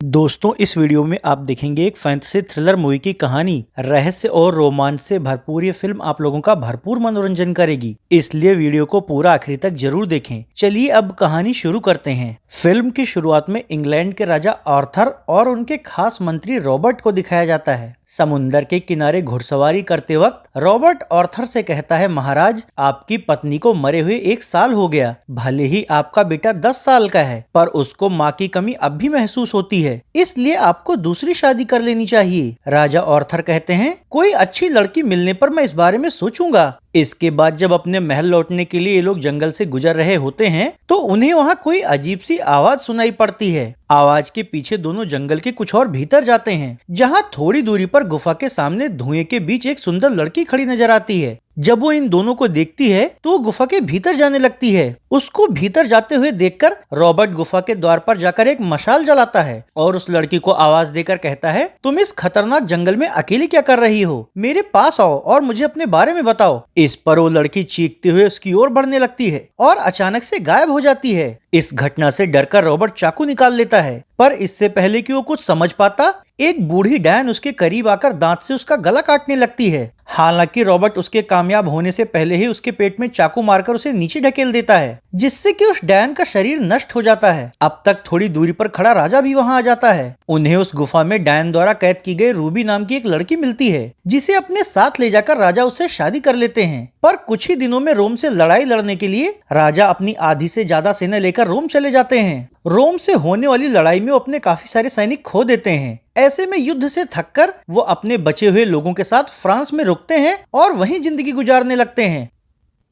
दोस्तों, इस वीडियो में आप देखेंगे एक फैंटेसी थ्रिलर मूवी की कहानी। रहस्य और रोमांच से भरपूर ये फिल्म आप लोगों का भरपूर मनोरंजन करेगी, इसलिए वीडियो को पूरा आखिरी तक जरूर देखें। चलिए अब कहानी शुरू करते हैं। फिल्म की शुरुआत में इंग्लैंड के राजा आर्थर और उनके खास मंत्री रॉबर्ट को दिखाया जाता है। समुंदर के किनारे घुड़सवारी करते वक्त रॉबर्ट आर्थर से कहता है, महाराज, आपकी पत्नी को मरे हुए 1 साल हो गया। भले ही आपका बेटा 10 साल का है, पर उसको माँ की कमी अब भी महसूस होती है, इसलिए आपको दूसरी शादी कर लेनी चाहिए। राजा आर्थर कहते हैं, कोई अच्छी लड़की मिलने पर मैं इस बारे में सोचूंगा। इसके बाद जब अपने महल लौटने के लिए ये लोग जंगल से गुजर रहे होते हैं तो उन्हें वहाँ कोई अजीब सी आवाज सुनाई पड़ती है। आवाज के पीछे दोनों जंगल के कुछ और भीतर जाते हैं, जहाँ थोड़ी दूरी पर गुफा के सामने धुएं के बीच एक सुंदर लड़की खड़ी नजर आती है। जब वो इन दोनों को देखती है तो वो गुफा के भीतर जाने लगती है। उसको भीतर जाते हुए देखकर रॉबर्ट गुफा के द्वार पर जाकर एक मशाल जलाता है और उस लड़की को आवाज देकर कहता है, तुम इस खतरनाक जंगल में अकेली क्या कर रही हो? मेरे पास आओ और मुझे अपने बारे में बताओ। इस पर वो लड़की चीखते हुए उसकी ओर बढ़ने लगती है और अचानक से गायब हो जाती है। इस घटना से डरकर रॉबर्ट चाकू निकाल लेता है, पर इससे पहले कि वो कुछ समझ पाता, एक बूढ़ी डायन उसके करीब आकर दांत से उसका गला काटने लगती है। हालांकि रॉबर्ट उसके कामयाब होने से पहले ही उसके पेट में चाकू मारकर उसे नीचे ढकेल देता है, जिससे कि उस डायन का शरीर नष्ट हो जाता है। अब तक थोड़ी दूरी पर खड़ा राजा भी वहां आ जाता है। उन्हें उस गुफा में डायन द्वारा कैद की गई रूबी नाम की एक लड़की मिलती है, जिसे अपने साथ ले जाकर राजा उससे शादी कर लेते हैं। पर कुछ ही दिनों में रोम से लड़ाई लड़ने के लिए राजा अपनी आधी से ज्यादा सेना लेकर रोम चले जाते हैं। रोम से होने वाली लड़ाई में वो अपने काफी सारे सैनिक खो देते हैं। ऐसे में युद्ध से थककर वो अपने बचे हुए लोगों के साथ फ्रांस में रुकते हैं और वहीं जिंदगी गुजारने लगते हैं।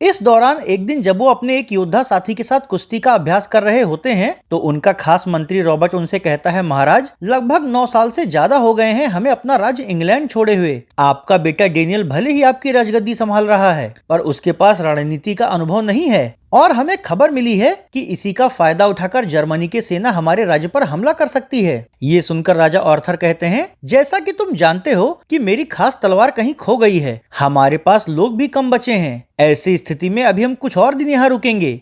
इस दौरान एक दिन जब वो अपने एक योद्धा साथी के साथ कुश्ती का अभ्यास कर रहे होते हैं तो उनका खास मंत्री रॉबर्ट उनसे कहता है, महाराज, लगभग 9 साल से ज्यादा हो गए हैं हमें अपना राज्य इंग्लैंड छोड़े हुए। आपका बेटा डेनियल भले ही आपकी राजगद्दी संभाल रहा है, पर उसके पास रणनीति का अनुभव नहीं है और हमें खबर मिली है कि इसी का फायदा उठाकर जर्मनी की सेना हमारे राज्य पर हमला कर सकती है। ये सुनकर राजा आर्थर कहते हैं, जैसा कि तुम जानते हो कि मेरी खास तलवार कहीं खो गई है, हमारे पास लोग भी कम बचे हैं। ऐसी स्थिति में अभी हम कुछ और दिन यहाँ रुकेंगे।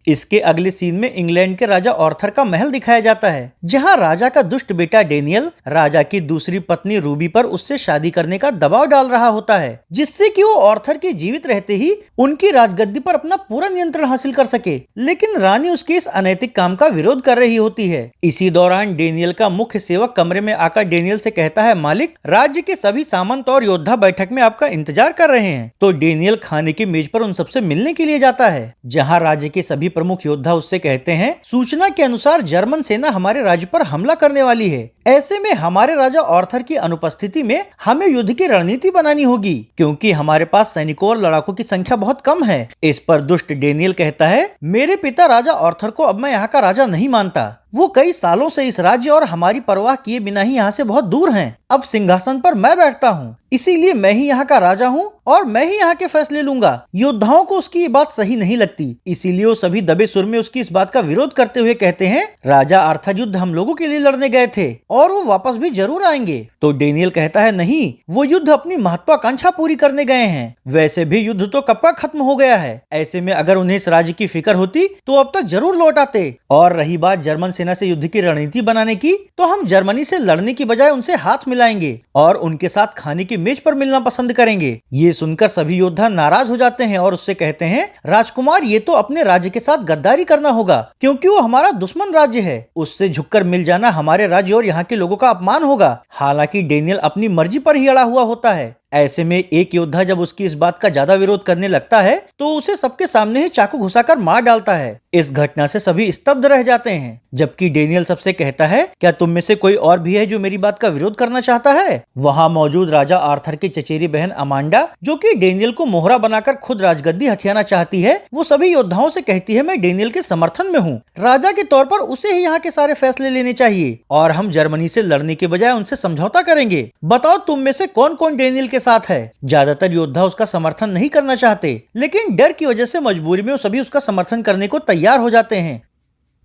इसके अगले सीन में इंग्लैंड के राजा आर्थर का महल दिखाया जाता है, जहां राजा का दुष्ट बेटा डेनियल राजा की दूसरी पत्नी रूबी पर उससे शादी करने का दबाव डाल रहा होता है, जिससे कि वो आर्थर के जीवित रहते ही उनकी राजगद्दी पर अपना पूरा नियंत्रण हासिल कर सके। लेकिन रानी उसके इस अनैतिक काम का विरोध कर रही होती है। इसी दौरान डेनियल का मुख्य सेवक कमरे में आकर डेनियल से कहता है, मालिक, राज्य के सभी सामंत और योद्धा बैठक में आपका इंतजार कर रहे हैं। तो डेनियल खाने की मेज पर उन सबसे मिलने के लिए जाता है, जहाँ राज्य के सभी प्रमुख योद्धा उससे कहते हैं, सूचना के अनुसार जर्मन सेना हमारे राज्य पर हमला करने वाली है। ऐसे में हमारे राजा आर्थर की अनुपस्थिति में हमें युद्ध की रणनीति बनानी होगी, क्योंकि हमारे पास सैनिकों और लड़ाकों की संख्या बहुत कम है। इस पर दुष्ट डेनियल कहता है, मेरे पिता राजा आर्थर को अब मैं यहाँ का राजा नहीं मानता। वो कई सालों से इस राज्य और हमारी परवाह किए बिना ही यहाँ से बहुत दूर हैं। अब सिंहासन पर मैं बैठता हूँ, इसीलिए मैं ही यहाँ का राजा हूँ और मैं ही यहाँ के फैसले लूंगा। योद्धाओं को उसकी ये बात सही नहीं लगती, इसीलिए वो सभी दबे सुर में उसकी इस बात का विरोध करते हुए कहते हैं, राजा आर्थर युद्ध हम लोगों के लिए लड़ने गए थे और वो वापस भी जरूर आएंगे। तो डेनियल कहता है, नहीं, वो युद्ध अपनी महत्वाकांक्षा पूरी करने गए हैं। वैसे भी युद्ध तो कब का खत्म हो गया है। ऐसे में अगर उन्हें इस राज्य की फिक्र होती तो अब तक जरूर लौट आते। और रही बात जर्मन सेना से युद्ध की रणनीति बनाने की, तो हम जर्मनी से लड़ने की बजाय उनसे हाथ मिलाएंगे और उनके साथ खाने की मेज पर मिलना पसंद करेंगे। ये सुनकर सभी योद्धा नाराज हो जाते हैं और उससे कहते हैं, राजकुमार, ये तो अपने राज्य के साथ गद्दारी करना होगा, क्योंकि वो हमारा दुश्मन राज्य है। उससे झुककर मिल जाना हमारे राज्य और यहाँ के लोगों का अपमान होगा। हालांकि डेनियल अपनी मर्जी पर ही अड़ा हुआ होता है। ऐसे में एक योद्धा जब उसकी इस बात का ज्यादा विरोध करने लगता है तो उसे सबके सामने ही चाकू घुसाकर मार डालता है। इस घटना से सभी स्तब्ध रह जाते हैं, जबकि डेनियल सबसे कहता है, क्या तुम में से कोई और भी है जो मेरी बात का विरोध करना चाहता है? वहाँ मौजूद राजा आर्थर की चचेरी बहन अमांडा, जो कि डेनियल को मोहरा बनाकर खुद राजगद्दी हथियाना चाहती है, वो सभी योद्धाओं से कहती है, मैं डेनियल के समर्थन में हूँ। राजा के तौर पर उसे ही यहाँ के सारे फैसले लेने चाहिए और हम जर्मनी से लड़ने के बजाय उनसे समझौता करेंगे। बताओ, तुम में से कौन कौन डेनियल के साथ है? ज्यादातर योद्धा उसका समर्थन नहीं करना चाहते, लेकिन डर की वजह से मजबूरी में वो सभी उसका समर्थन करने को तैयार हो जाते हैं।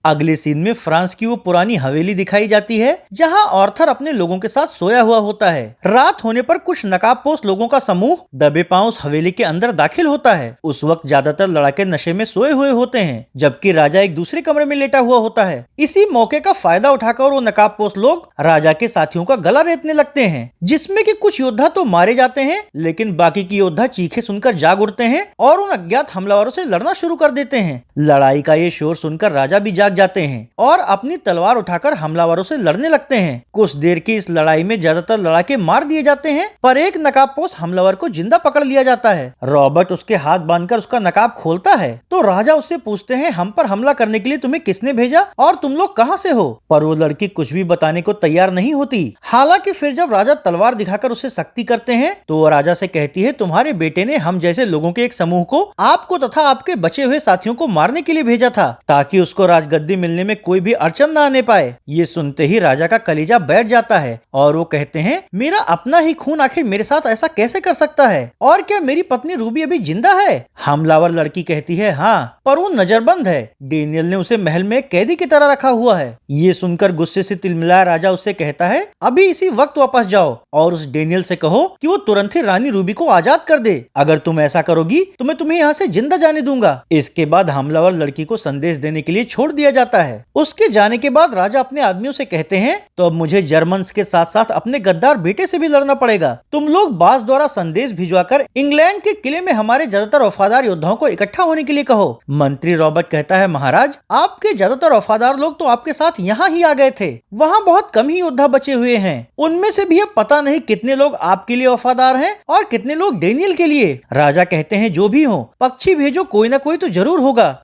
अगले सीन में फ्रांस की वो पुरानी हवेली दिखाई जाती है जहां आर्थर अपने लोगों के साथ सोया हुआ होता है। रात होने पर कुछ नकाबपोश लोगों का समूह दबे पांव उस हवेली के अंदर दाखिल होता है। उस वक्त ज्यादातर लड़ाके नशे में सोए हुए होते हैं, जबकि राजा एक दूसरे कमरे में लेटा हुआ होता है। इसी मौके का फायदा उठाकर वो नकाबपोश लोग राजा के साथियों का गला रेतने लगते हैं, जिसमें कि कुछ योद्धा तो मारे जाते हैं, लेकिन बाकी की योद्धा चीखें सुनकर जाग उठते हैं और उन अज्ञात हमलावरों से लड़ना शुरू कर देते हैं। लड़ाई का ये शोर सुनकर राजा भी जाते हैं और अपनी तलवार उठाकर हमलावरों से लड़ने लगते हैं। कुछ देर की इस लड़ाई में ज्यादातर लड़ाके मार दिए जाते हैं, पर एक नकाबपोश हमलावर को जिंदा पकड़ लिया जाता है। रॉबर्ट उसके हाथ बांधकर उसका नकाब खोलता है तो राजा उससे पूछते हैं, हम पर हमला करने के लिए तुम्हें किसने भेजा और तुम लोग कहां से हो? पर वो लड़की कुछ भी बताने को तैयार नहीं होती। हालांकि फिर जब राजा तलवार दिखाकर उसे सख्ती करते हैं तो वो राजा से कहती है, तुम्हारे बेटे ने हम जैसे लोगों के एक समूह को आपको तथा आपके बचे हुए साथियों को मारने के लिए भेजा था, ताकि उसको राजगद्दी मिलने में कोई भी अड़चन न आने पाए। ये सुनते ही राजा का कलेजा बैठ जाता है और वो कहते हैं, मेरा अपना ही खून आखिर मेरे साथ ऐसा कैसे कर सकता है? और क्या मेरी पत्नी रूबी अभी जिंदा है? हमलावर लड़की कहती है, हाँ, पर वो नजरबंद है। डेनियल ने उसे महल में कैदी की तरह रखा हुआ है। ये सुनकर गुस्से से तिलमिलाया राजा उससे कहता है, अभी इसी वक्त वापस जाओ और उस डेनियल से कहो कि वो तुरंत ही रानी रूबी को आजाद कर दे। अगर तुम ऐसा करोगी तो मैं तुम्हें यहाँ से जिंदा जाने दूंगा। इसके बाद हमलावर लड़की को संदेश देने के लिए छोड़ दिया जाता है। उसके जाने के बाद राजा अपने आदमियों से कहते हैं, तो अब मुझे जर्मन्स के साथ साथ अपने गद्दार बेटे से भी लड़ना पड़ेगा। तुम लोग बास द्वारा संदेश भिजवाकर इंग्लैंड के किले में हमारे ज्यादातर वफादार योद्धाओं को इकट्ठा होने के लिए कहो। मंत्री रॉबर्ट कहता है, महाराज, आपके ज्यादातर वफादार लोग तो आपके साथ यहाँ ही आ गए थे। वहाँ बहुत कम ही योद्धा बचे हुए हैं। उनमें से भी अब पता नहीं कितने लोग आपके लिए वफादार हैं और कितने लोग डेनियल के लिए। राजा कहते हैं, जो भी हो, पक्षी भेजो, कोई ना कोई तो जरूर होगा।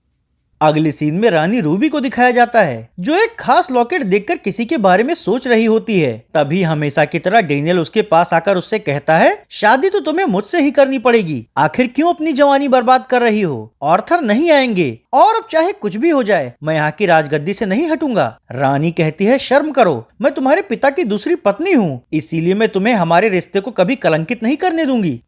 अगले सीन में रानी रूबी को दिखाया जाता है, जो एक खास लॉकेट देखकर किसी के बारे में सोच रही होती है। तभी हमेशा की तरह डेनियल उसके पास आकर उससे कहता है, शादी तो तुम्हें मुझसे ही करनी पड़ेगी। आखिर क्यों अपनी जवानी बर्बाद कर रही हो? आर्थर नहीं आएंगे और अब चाहे कुछ भी हो जाए, मैं यहाँ की राजगद्दी से नहीं हटूंगा। रानी कहती है, शर्म करो, मैं तुम्हारे पिता की दूसरी पत्नी हूँ, इसीलिए मैं तुम्हें हमारे रिश्ते को कभी कलंकित नहीं करने दूंगी।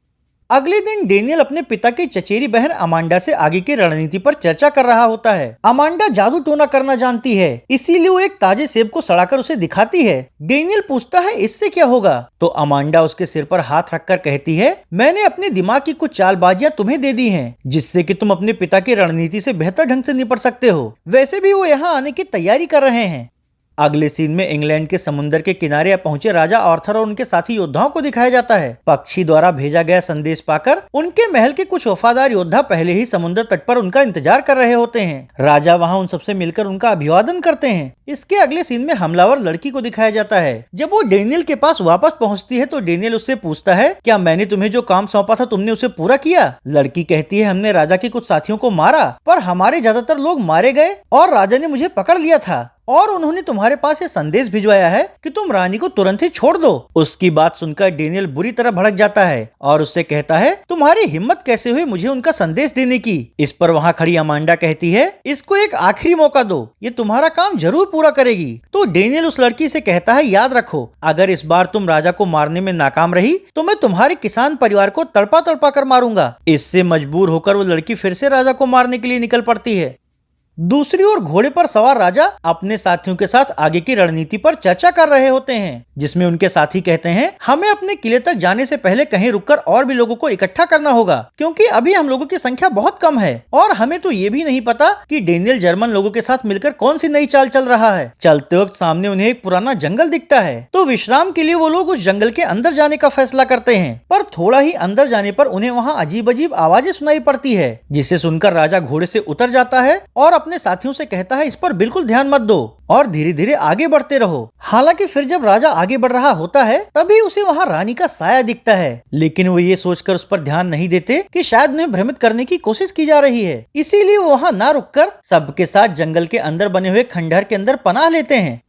अगले दिन डेनियल अपने पिता की चचेरी बहन अमांडा से आगे की रणनीति पर चर्चा कर रहा होता है। अमांडा जादू टोना करना जानती है, इसीलिए वो एक ताजे सेब को सड़ाकर उसे दिखाती है। डेनियल पूछता है, इससे क्या होगा? तो अमांडा उसके सिर पर हाथ रखकर कहती है, मैंने अपने दिमाग की कुछ चालबाजियां तुम्हें दे दी हैं, जिससे कि तुम अपने पिता की रणनीति से बेहतर ढंग से निपट सकते हो। वैसे भी वो यहाँ आने की तैयारी कर रहे हैं। अगले सीन में इंग्लैंड के समुद्र के किनारे पहुंचे राजा आर्थर और उनके साथी योद्धाओं को दिखाया जाता है। पक्षी द्वारा भेजा गया संदेश पाकर उनके महल के कुछ वफादार योद्धा पहले ही समुद्र तट पर उनका इंतजार कर रहे होते हैं। राजा वहां उन सबसे मिलकर उनका अभिवादन करते हैं। इसके अगले सीन में हमलावर लड़की को दिखाया जाता है। जब वो डेनियल के पास वापस पहुंचती है तो डेनियल उससे पूछता है, क्या मैंने तुम्हें जो काम सौंपा था तुमने उसे पूरा किया? लड़की कहती है, हमने राजा के कुछ साथियों को मारा, पर हमारे ज्यादातर लोग मारे गए और राजा ने मुझे पकड़ लिया था और उन्होंने तुम्हारे पास ये संदेश भिजवाया है कि तुम रानी को तुरंत ही छोड़ दो। उसकी बात सुनकर डेनियल बुरी तरह भड़क जाता है और उससे कहता है, तुम्हारी हिम्मत कैसे हुई मुझे उनका संदेश देने की? इस पर वहाँ खड़ी अमांडा कहती है, इसको एक आखिरी मौका दो, ये तुम्हारा काम जरूर पूरा करेगी। तो डेनियल उस लड़की से कहता है, याद रखो, अगर इस बार तुम राजा को मारने में नाकाम रही तो मैं तुम्हारे किसान परिवार को तड़पा तड़पा कर मारूंगा। इससे मजबूर होकर वो लड़की फिर से राजा को मारने के लिए निकल पड़ती है। दूसरी ओर घोड़े पर सवार राजा अपने साथियों के साथ आगे की रणनीति पर चर्चा कर रहे होते हैं, जिसमें उनके साथी कहते हैं, हमें अपने किले तक जाने से पहले कहीं रुककर और भी लोगों को इकट्ठा करना होगा, क्योंकि अभी हम लोगों की संख्या बहुत कम है और हमें तो ये भी नहीं पता कि डेनियल जर्मन लोगों के साथ मिलकर कौन सी नई चाल चल रहा है। चलते वक्त सामने उन्हें एक पुराना जंगल दिखता है, तो विश्राम के लिए वो लोग उस जंगल के अंदर जाने का फैसला करते हैं। पर थोड़ा ही अंदर जाने पर उन्हें वहाँ अजीब अजीब आवाजें सुनाई पड़ती है, जिसे सुनकर राजा घोड़े से उतर जाता है और अपने साथियों से कहता है, इस पर बिल्कुल ध्यान मत दो और धीरे धीरे आगे बढ़ते रहो। हालांकि फिर जब राजा आगे बढ़ रहा होता है तभी उसे वहाँ रानी का साया दिखता है, लेकिन वो ये सोचकर उस पर ध्यान नहीं देते कि शायद उन्हें भ्रमित करने की कोशिश की जा रही है। इसीलिए वो वहाँ ना रुककर सबके साथ जंगल के अंदर बने हुए खंडहर के अंदर पनाह लेते हैं।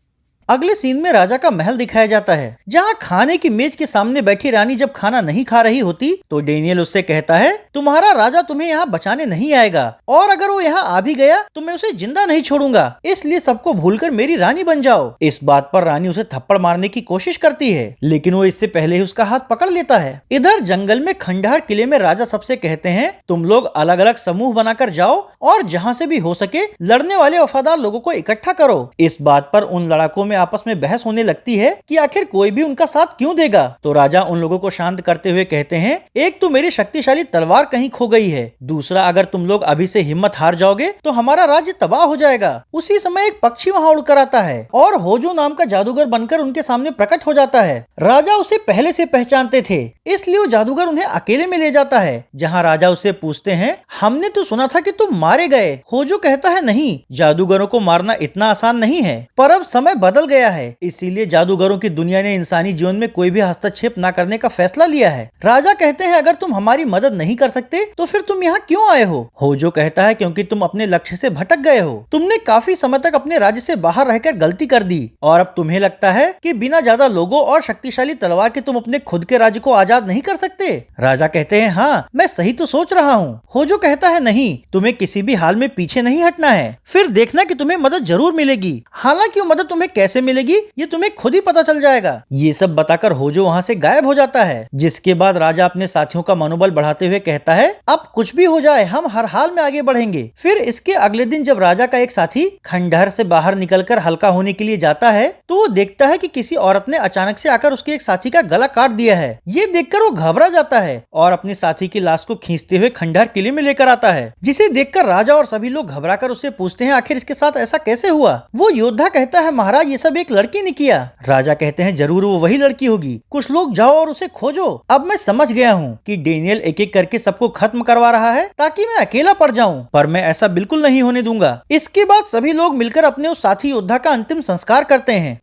अगले सीन में राजा का महल दिखाया जाता है, जहाँ खाने की मेज के सामने बैठी रानी जब खाना नहीं खा रही होती तो डेनियल उससे कहता है, तुम्हारा राजा तुम्हें यहाँ बचाने नहीं आएगा, और अगर वो यहाँ आ भी गया तो मैं उसे जिंदा नहीं छोड़ूंगा, इसलिए सबको भूलकर मेरी रानी बन जाओ। इस बात पर रानी उसे थप्पड़ मारने की कोशिश करती है, लेकिन वो इससे पहले ही उसका हाथ पकड़ लेता है। इधर जंगल में खंडहर किले में राजा सबसे कहते हैं, तुम लोग अलग अलग समूह बनाकर जाओ और जहाँ से भी हो सके लड़ने वाले वफादार लोगों को इकट्ठा करो। इस बात पर उन लड़ाकों में आपस में बहस होने लगती है कि आखिर कोई भी उनका साथ क्यों देगा। तो राजा उन लोगों को शांत करते हुए कहते हैं, एक तो मेरी शक्तिशाली तलवार कहीं खो गई है, दूसरा अगर तुम लोग अभी से हिम्मत हार जाओगे तो हमारा राज्य तबाह हो जाएगा। उसी समय एक पक्षी वहाँ उड़कर आता है और होजो नाम का जादूगर बनकर उनके सामने प्रकट हो जाता है। राजा उसे पहले से पहचानते थे, इसलिए वो जादूगर उन्हें अकेले में ले जाता है, जहाँ राजा उससे पूछते हैं, हमने तो सुना था कि तुम मारे गए। होजो कहता है, नहीं, जादूगरों को मारना इतना आसान नहीं है, पर अब समय बदल गया है, इसीलिए जादूगरों की दुनिया ने इंसानी जीवन में कोई भी हस्तक्षेप न करने का फैसला लिया है। राजा कहते हैं, अगर तुम हमारी मदद नहीं कर सकते तो फिर तुम यहाँ क्यों आए हो? होजो कहता है, क्योंकि तुम अपने लक्ष्य से भटक गए हो। तुमने काफी समय तक अपने राज्य से बाहर रहकर गलती कर दी और अब तुम्हें लगता है कि बिना ज्यादा लोगों और शक्तिशाली तलवार के तुम अपने खुद के राज्य को आजाद नहीं कर सकते। राजा कहते हैं, हाँ, मैं सही तो सोच रहा हूँ। होजो कहता है, नहीं, तुम्हें किसी भी हाल में पीछे नहीं हटना है, फिर देखना कि तुम्हें मदद जरूर मिलेगी। हालांकि वो मदद तुम्हें कैसे मिलेगी ये तुम्हें खुद ही पता चल जाएगा। ये सब बताकर होजो वहाँ से गायब हो जाता है, जिसके बाद राजा अपने साथियों का मनोबल बढ़ाते हुए कहता है, अब कुछ भी हो जाए हम हर हाल में आगे बढ़ेंगे। फिर इसके अगले दिन जब राजा का एक साथी खंडहर से बाहर निकलकर हल्का होने के लिए जाता है तो वो देखता है कि किसी औरत ने अचानक से आकर उसके एक साथी का गला काट दिया है। ये देखकर वो घबरा जाता है और अपने साथी की लाश को खींचते हुए खंडहर किले में लेकर आता है, जिसे देखकर राजा और सभी लोग घबराकर उससे पूछते हैं, आखिर इसके साथ ऐसा कैसे हुआ? वो योद्धा कहता है, महाराज, ये सब एक लड़की ने किया। राजा कहते हैं, जरूर वो वही लड़की होगी, कुछ लोग जाओ और उसे खोजो। अब मैं समझ गया हूँ कि डेनियल एक एक करके सबको खत्म करवा रहा है ताकि मैं अकेला पड़ जाऊं, पर मैं ऐसा बिल्कुल नहीं होने दूंगा। इसके बाद सभी लोग मिलकर अपने उस साथी योद्धा का अंतिम संस्कार करते हैं।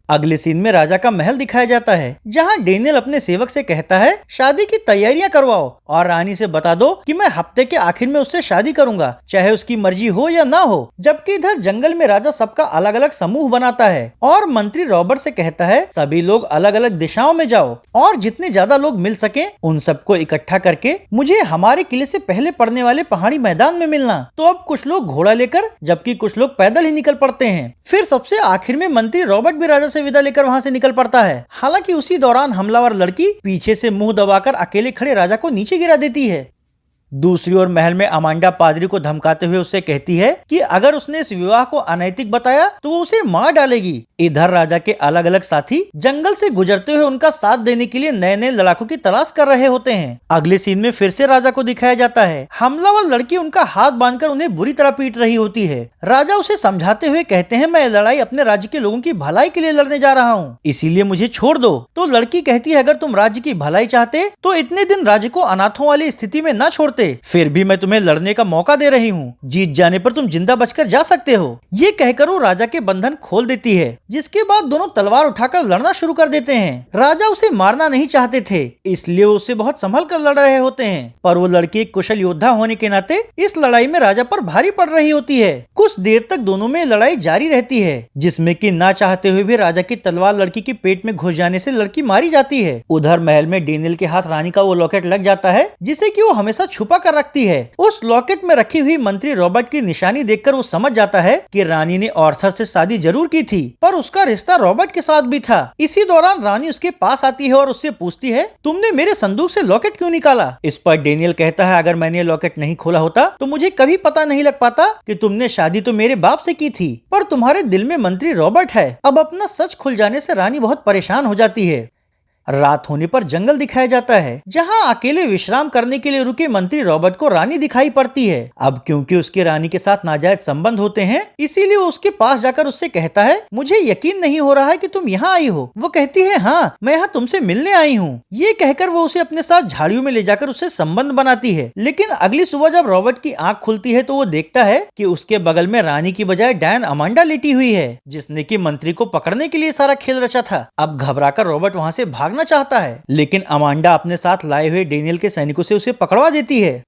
अगले सीन में राजा का महल दिखाया जाता है, जहां डेनियल अपने सेवक से कहता है, शादी की तैयारियां करवाओ और रानी से बता दो कि मैं हफ्ते के आखिर में उससे शादी करूंगा, चाहे उसकी मर्जी हो या ना हो। जबकि इधर जंगल में राजा सबका अलग अलग समूह बनाता है और मंत्री रॉबर्ट से कहता है, सभी लोग अलग अलग दिशाओं में जाओ और जितने ज्यादा लोग मिल सके उन सबको इकट्ठा करके मुझे हमारे किले से पहले पड़ने वाले पहाड़ी मैदान में मिलना। तो अब कुछ लोग घोड़ा लेकर जबकि कुछ लोग पैदल ही निकल पड़ते हैं। फिर सबसे आखिर में मंत्री रॉबर्ट भी राजा से विदा लेकर वहां से निकल पड़ता है। हालांकि उसी दौरान हमलावर लड़की पीछे से मुंह दबाकर अकेले खड़े राजा को नीचे गिरा देती है। दूसरी ओर महल में अमांडा पादरी को धमकाते हुए उससे कहती है कि अगर उसने इस विवाह को अनैतिक बताया तो वो उसे मार डालेगी। इधर राजा के अलग अलग साथी जंगल से गुजरते हुए उनका साथ देने के लिए नए नए लड़ाकों की तलाश कर रहे होते हैं। अगले सीन में फिर से राजा को दिखाया जाता है, हमलावर लड़की उनका हाथ बांधकर उन्हें बुरी तरह पीट रही होती है। राजा उसे समझाते हुए कहते हैं, मैं लड़ाई अपने राज्य के लोगों की भलाई के लिए लड़ने जा रहा हूँ, इसीलिए मुझे छोड़ दो। तो लड़की कहती है, अगर तुम राज्य की भलाई चाहते तो इतने दिन राज्य को अनाथों वाली स्थिति में न छोड़ते, फिर भी मैं तुम्हें लड़ने का मौका दे रही हूँ, जीत जाने पर तुम जिंदा बचकर जा सकते हो। ये कहकर वो राजा के बंधन खोल देती है, जिसके बाद दोनों तलवार उठाकर लड़ना शुरू कर देते हैं। राजा उसे मारना नहीं चाहते थे, इसलिए वो उससे बहुत संभल कर लड़ रहे होते हैं, पर वो लड़की एक कुशल योद्धा होने के नाते इस लड़ाई में राजा पर भारी पड़ रही होती है। कुछ देर तक दोनों में लड़ाई जारी रहती है, जिसमें कि ना चाहते हुए भी राजा की तलवार लड़की के पेट में घुस जाने से लड़की मारी जाती है। उधर महल में डेनियल के हाथ रानी का वो लॉकेट लग जाता है, जिसे कि वो हमेशा छुपा कर रखती है। उस लॉकेट में रखी हुई मंत्री रॉबर्ट की निशानी देखकर वो समझ जाता है कि रानी ने आर्थर से शादी जरूर की थी, पर उसका रिश्ता रॉबर्ट के साथ भी था। इसी दौरान रानी उसके पास आती है और उससे पूछती है, तुमने मेरे संदूक से लॉकेट क्यों निकाला? इस पर डेनियल कहता है, अगर मैंने लॉकेट नहीं खोला होता तो मुझे कभी पता नहीं लग पाता कि तुमने शादी तो मेरे बाप से की थी, पर तुम्हारे दिल में मंत्री रॉबर्ट है। अब अपना सच खुल जाने से रानी बहुत परेशान हो जाती है। रात होने पर जंगल दिखाया जाता है, जहां अकेले विश्राम करने के लिए रुके मंत्री रॉबर्ट को रानी दिखाई पड़ती है। अब क्योंकि उसके रानी के साथ नाजायज संबंध होते हैं, इसीलिए वो उसके पास जाकर उससे कहता है, मुझे यकीन नहीं हो रहा है कि तुम यहाँ आई हो। वो कहती है, हाँ, मैं यहाँ तुमसे मिलने आई हूँ। ये कहकर वो उसे अपने साथ झाड़ियों में ले जाकर उससे संबंध बनाती है। लेकिन अगली सुबह जब रॉबर्ट की आंख खुलती है तो वो देखता है कि उसके बगल में रानी की बजाय डायन अमांडा लेटी हुई है, जिसने की मंत्री को पकड़ने के लिए सारा खेल रचा था। अब घबराकर रॉबर्ट वहाँ से भागना चाहता है, लेकिन अमांडा अपने साथ लाए हुए डेनियल के सैनिकों से उसे पकड़वा देती है।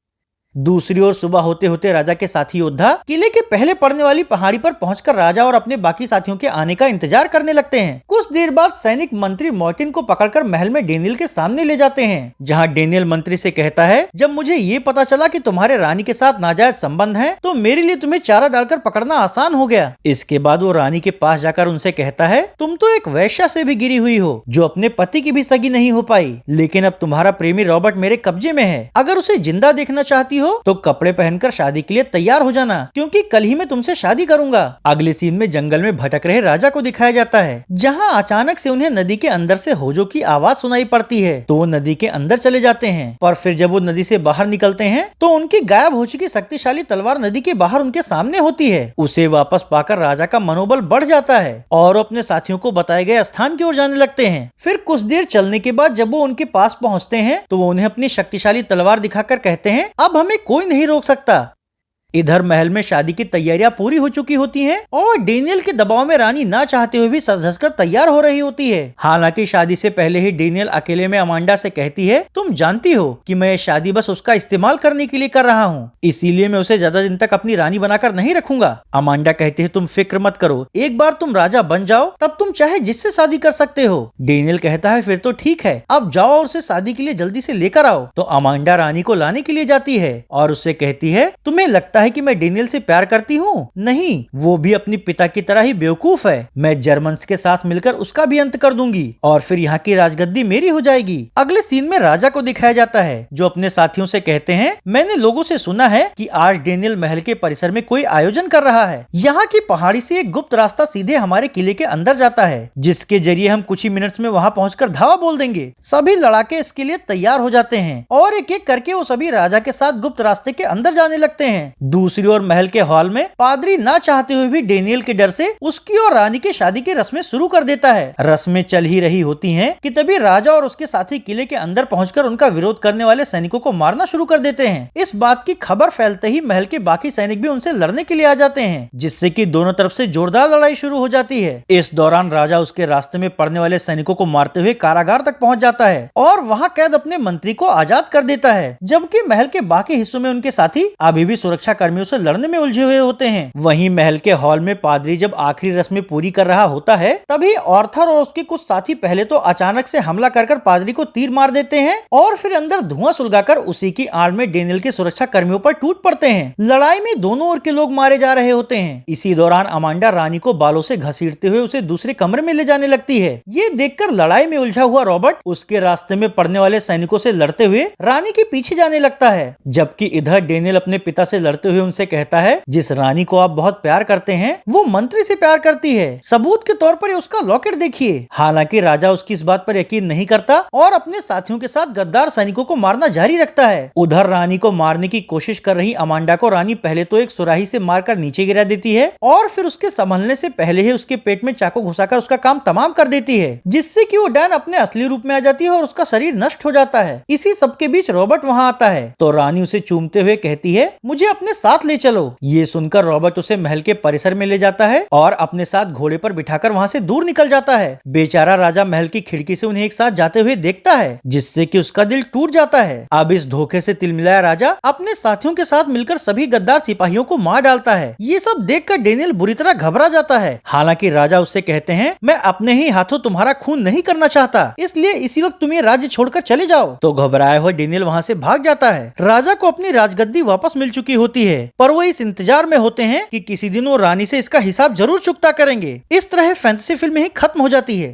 दूसरी ओर सुबह होते होते राजा के साथी योद्धा किले के पहले पड़ने वाली पहाड़ी पर पहुंचकर राजा और अपने बाकी साथियों के आने का इंतजार करने लगते हैं। कुछ देर बाद सैनिक मंत्री मार्टिन को पकड़कर महल में डेनियल के सामने ले जाते हैं, जहां डेनियल मंत्री से कहता है, जब मुझे ये पता चला कि तुम्हारे रानी के साथ नाजायज संबंध है तो मेरे लिए तुम्हें चारा डालकर पकड़ना आसान हो गया। इसके बाद वो रानी के पास जाकर उनसे कहता है, तुम तो एक वैश्या से भी गिरी हुई हो जो अपने पति की भी सगी नहीं हो पाई, लेकिन अब तुम्हारा प्रेमी रॉबर्ट मेरे कब्जे में है। अगर उसे जिंदा देखना चाहती हो तो कपड़े पहनकर शादी के लिए तैयार हो जाना, क्योंकि कल ही मैं तुमसे शादी करूंगा। अगले सीन में जंगल में भटक रहे राजा को दिखाया जाता है, जहां अचानक से उन्हें नदी के अंदर से होजों की आवाज सुनाई पड़ती है, तो वो नदी के अंदर चले जाते हैं। पर फिर जब वो नदी से बाहर निकलते हैं तो उनकी गायब हो चुकी शक्तिशाली तलवार नदी के बाहर उनके सामने होती है। उसे वापस पाकर राजा का मनोबल बढ़ जाता है और अपने साथियों को बताए गए स्थान की ओर जाने लगते हैं। फिर कुछ देर चलने के बाद जब वो उनके पास पहुंचते हैं तो वो उन्हें अपनी शक्तिशाली तलवार दिखाकर कहते हैं, अब हमें कोई नहीं रोक सकता। इधर महल में शादी की तैयारियां पूरी हो चुकी होती हैं और डेनियल के दबाव में रानी ना चाहते हुए भी सज धज कर तैयार हो रही होती है। हालांकि शादी से पहले ही डेनियल अकेले में अमांडा से कहती है, तुम जानती हो कि मैं ये शादी बस उसका इस्तेमाल करने के लिए कर रहा हूँ, इसीलिए मैं उसे ज्यादा दिन तक अपनी रानी बनाकर नहीं रखूंगा। अमांडा कहती है, तुम फिक्र मत करो, एक बार तुम राजा बन जाओ तब तुम चाहे जिससे शादी कर सकते हो। डेनियल कहता है, फिर तो ठीक है, अब जाओ और उसे शादी के लिए जल्दी से लेकर आओ। तो अमांडा रानी को लाने के लिए जाती है और उससे कहती है, तुम्हें लगता है कि मैं डेनियल से प्यार करती हूँ? नहीं, वो भी अपनी पिता की तरह ही बेवकूफ है। मैं जर्मन्स के साथ मिलकर उसका भी अंत कर दूंगी और फिर यहाँ की राजगद्दी मेरी हो जाएगी। अगले सीन में राजा को दिखाया जाता है, जो अपने साथियों से कहते हैं, मैंने लोगों से सुना है कि आज डेनियल महल के परिसर में कोई आयोजन कर रहा है। यहाँ की पहाड़ी से एक गुप्त रास्ता सीधे हमारे किले के अंदर जाता है, जिसके जरिए हम कुछ ही मिनट्स में वहाँ पहुँचकर धावा बोल देंगे। सभी लड़ाके इसके लिए तैयार हो जाते हैं और एक एक करके वो सभी राजा के साथ गुप्त रास्ते के अंदर जाने लगते हैं। दूसरी ओर महल के हॉल में पादरी ना चाहते हुए भी डेनियल के डर से उसकी और रानी की शादी की रस्में शुरू कर देता है। रस्में चल ही रही होती हैं कि तभी राजा और उसके साथी किले के अंदर पहुंचकर उनका विरोध करने वाले सैनिकों को मारना शुरू कर देते हैं। इस बात की खबर फैलते ही महल के बाकी सैनिक भी उनसे लड़ने के लिए आ जाते हैं, जिससे कि दोनों तरफ से जोरदार लड़ाई शुरू हो जाती है। इस दौरान राजा उसके रास्ते में पड़ने वाले सैनिकों को मारते हुए कारागार तक पहुंच जाता है और वहां कैद अपने मंत्री को आजाद कर देता है, जबकि महल के बाकी हिस्सों में उनके साथी अभी भी सुरक्षा कर्मियों से लड़ने में उलझे हुए होते हैं। वहीं महल के हॉल में पादरी जब आखिरी रस्में पूरी कर रहा होता है, तभी ऑर्थर और उसके कुछ साथी पहले तो अचानक से हमला कर पादरी को तीर मार देते हैं और फिर अंदर धुआं सुलगाकर उसी की आड़ में डेनियल के सुरक्षा कर्मियों पर टूट पड़ते हैं। लड़ाई में दोनों ओर के लोग मारे जा रहे होते हैं। इसी दौरान अमांडा रानी को बालों से घसीटते हुए उसे दूसरे कमरे में ले जाने लगती है। ये देखकर लड़ाई में उलझा हुआ रॉबर्ट उसके रास्ते में पड़ने वाले सैनिकों से लड़ते हुए रानी के पीछे जाने लगता है, जबकि इधर डेनियल अपने पिता से लड़ते हुए उनसे कहता है, जिस रानी को आप बहुत प्यार करते हैं वो मंत्री से प्यार करती है, सबूत के तौर पर उसका लॉकेट देखिए। हालांकि राजा उसकी इस बात पर यकीन नहीं करता और अपने साथियों के साथ गद्दार सैनिकों को मारना जारी रखता है। उधर रानी को मारने की कोशिश कर रही अमांडा को रानी पहले तो एक सुराही से मारकर नीचे गिरा देती है और फिर उसके संभलने से पहले ही उसके पेट में चाकू घुसाकर उसका काम तमाम कर देती है, जिससे कि वो डैन अपने असली रूप में आ जाती है और उसका शरीर नष्ट हो जाता है। इसी सबके बीच रॉबर्ट वहाँ आता है तो रानी उसे चूमते हुए कहती है, मुझे अपने साथ ले चलो। ये सुनकर रॉबर्ट उसे महल के परिसर में ले जाता है और अपने साथ घोड़े पर बिठाकर वहाँ से दूर निकल जाता है। बेचारा राजा महल की खिड़की से उन्हें एक साथ जाते हुए देखता है, जिससे कि उसका दिल टूट जाता है। अब इस धोखे से तिलमिलाया राजा अपने साथियों के साथ मिलकर सभी गद्दार सिपाहियों को मार डालता है। ये सब देखकर डेनियल बुरी तरह घबरा जाता है। हालांकि राजा उससे कहते हैं, मैं अपने ही हाथों तुम्हारा खून नहीं करना चाहता, इसलिए इसी वक्त तुम ये राज्य छोड़कर चले जाओ। तो घबराया हुआ डेनियल वहाँ से भाग जाता है। राजा को अपनी राजगद्दी वापस मिल चुकी होती है, पर वो इस इंतजार में होते हैं कि किसी दिन वो रानी से इसका हिसाब जरूर चुकता करेंगे। इस तरह फैंटेसी फिल्म ही खत्म हो जाती है।